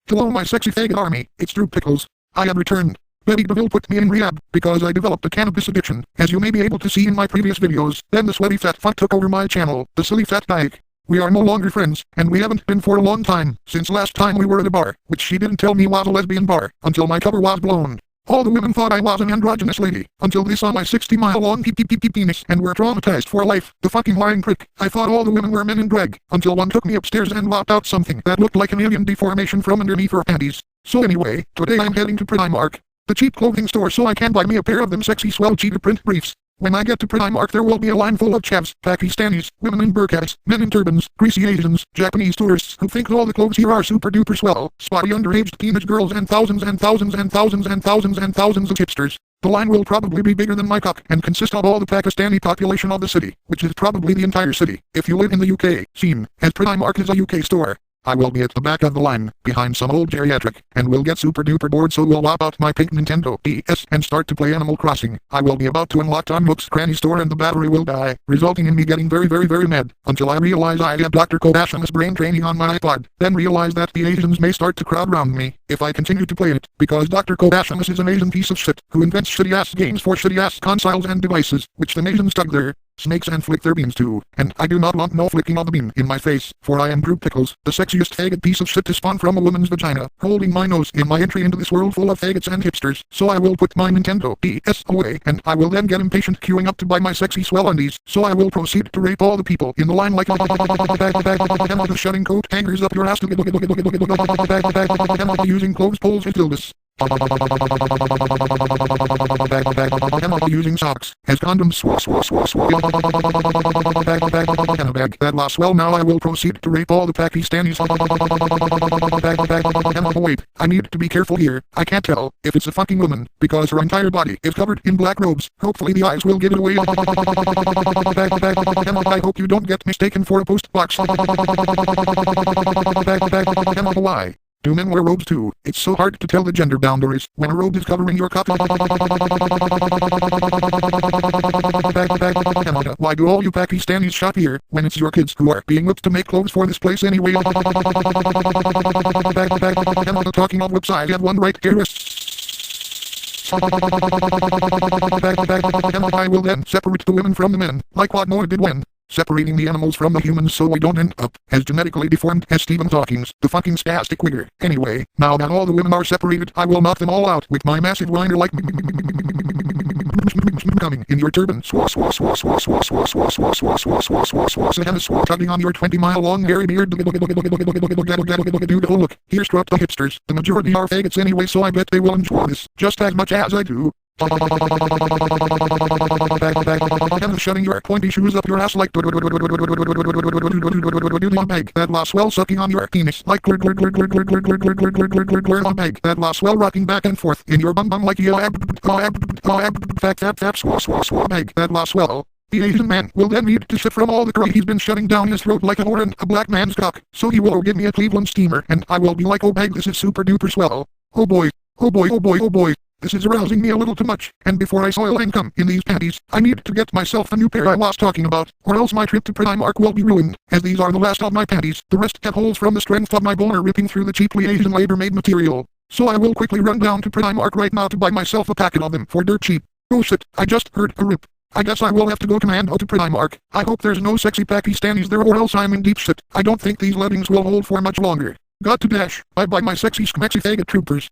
Hello my sexy faggot army, it's Drew Pickles. I have returned. Betty DeVille put me in rehab because I developed a cannabis addiction, as you may be able to see in my previous videos. Then the sweaty fat fuck took over my channel, the silly fat dyke. We are no longer friends, and we haven't been for a long time, since last time we were at a bar, which she didn't tell me was a lesbian bar, until my cover was blown. All the women thought I was an androgynous lady, until they saw my 60-mile-long penis and were traumatized for life. The fucking lying prick. I thought all the women were men in drag, until one took me upstairs and lopped out something that looked like an alien deformation from underneath her panties. So anyway, today I'm heading to Primark, the cheap clothing store, so I can buy me a pair of them sexy swell cheetah print briefs. When I get to Primark there will be a line full of chavs, Pakistanis, women in burqas, men in turbans, greasy Asians, Japanese tourists who think all the clothes here are super duper swell, spotty underage teenage girls and thousands and thousands and thousands and thousands and thousands of hipsters. The line will probably be bigger than my cock and consist of all the Pakistani population of the city, which is probably the entire city. If you live in the UK, seen, as Primark is a UK store, I will be at the back of the line, behind some old geriatric, and will get super duper bored, so will whop out my pink Nintendo DS and start to play Animal Crossing. I will be about to unlock Tom Nook's cranny store and the battery will die, resulting in me getting very mad, until I realize I have Dr. Kardashian's brain training on my iPod, then realize that the Asians may start to crowd around me, if I continue to play it, because Dr. Kardashian is an Asian piece of shit, who invents shitty-ass games for shitty-ass consoles and devices, which the Asians tug their snakes and flick their beans too, and I do not want no flicking of the bean in my face, for I am Drew Pickles, the sexiest faggot piece of shit to spawn from a woman's vagina, holding my nose in my entry into this world full of faggots and hipsters. So I will put my Nintendo DS away, and I will then get impatient queuing up to buy my sexy swell undies, so I will proceed to rape all the people in the line like a shutting coat hangers up your ass to using clothes poles and dildos. Using socks as condoms. That last well, now I will proceed to rape all the Pakistanis. Wait, I need to be careful here. I can't tell if it's a fucking woman, because her entire body is covered in black robes. Hopefully the eyes will give it away. I hope you don't get mistaken for a post box. Why do men wear robes too? It's so hard to tell the gender boundaries when a robe is covering your cup. Why do all you Pakistanis shop here when it's your kids who are being whipped to make clothes for this place anyway? Talking of whips, I have one right here. I will then separate the women from the men, like what Noah did when separating the animals from the humans, so we don't end up as genetically deformed as Stephen Hawking's, the fucking spastic wigger. Anyway, now that all the women are separated, I will knock them all out with my massive whiner like coming in your turban. Tugging on your 20-mile-long hairy beard. Dude, oh look, here's Trump the hipsters. The majority are faggots anyway, so I bet they will enjoy this just as much as I do. Shutting your pointy shoes up your ass like that last swell sucking on your penis like that last swell rocking back and forth in your bum like that last swell. The Asian man will then need to shit from all the curry he's been shutting down his throat like a whore and a black man's cock, so he will give me a Cleveland steamer and I will be like, oh bag, this is super duper swell. Oh boy, oh boy, oh boy, oh boy. This is arousing me a little too much, and before I soil and come in these panties, I need to get myself a new pair I was talking about, or else my trip to Primark will be ruined, as these are the last of my panties. The rest have holes from the strength of my boner ripping through the cheaply Asian labor-made material. So I will quickly run down to Primark right now to buy myself a packet of them for dirt cheap. Oh shit, I just heard a rip. I guess I will have to go commando to Primark. I hope there's no sexy Pakistanis there or else I'm in deep shit. I don't think these leggings will hold for much longer. Got to dash. Bye bye my sexy schmexy faggot troopers.